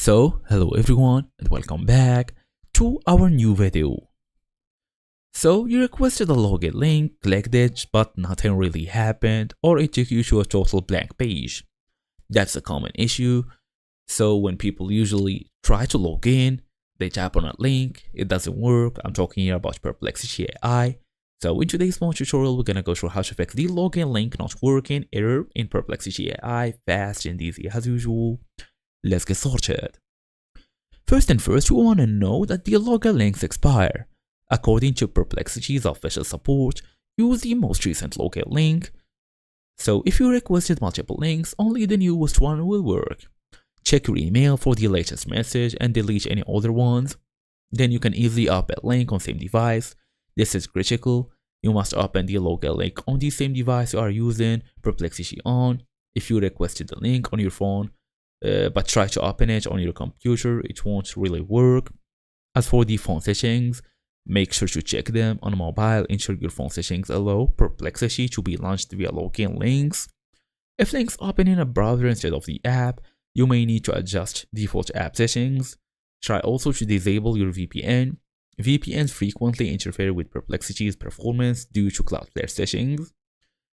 Hello everyone and welcome back to our new video. You requested a login link, clicked it, but nothing really happened or it took you to a total blank page. That's a common issue. When people usually try to log in, they tap on a link, it doesn't work. I'm talking here about Perplexity AI. In today's small tutorial, we're gonna go through how to fix the login link not working error in Perplexity AI fast and easy as usual. Let's get started. First, we want to know that the login links expire. According to Perplexity's official support, use the most recent login link. If you requested multiple links, only the newest one will work. Check your email for the latest message and delete any older ones. Then you can easily open a link on same device. This is critical. You must open the login link on the same device you are using Perplexity on. If you requested the link on your phone, but try to open it on your computer, it won't really work. As for the phone settings, make sure to check them on mobile. Ensure your phone settings allow Perplexity to be launched via login links. If links open in a browser instead of the app, you may need to adjust default app settings. Try also to disable your VPN. VPNs frequently interfere with Perplexity's performance due to Cloudflare settings.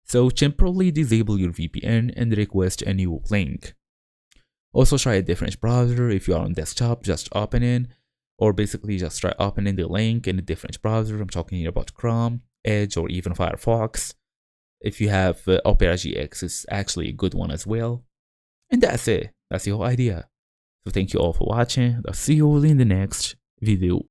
Temporarily disable your VPN and request a new link. Also try a different browser. If you are on desktop, just open it, or basically just try opening the link in a different browser. I'm talking here about Chrome, Edge, or even Firefox. If you have Opera GX, it's actually a good one as well. And that's it. That's the whole idea. Thank you all for watching. I'll see you all in the next video.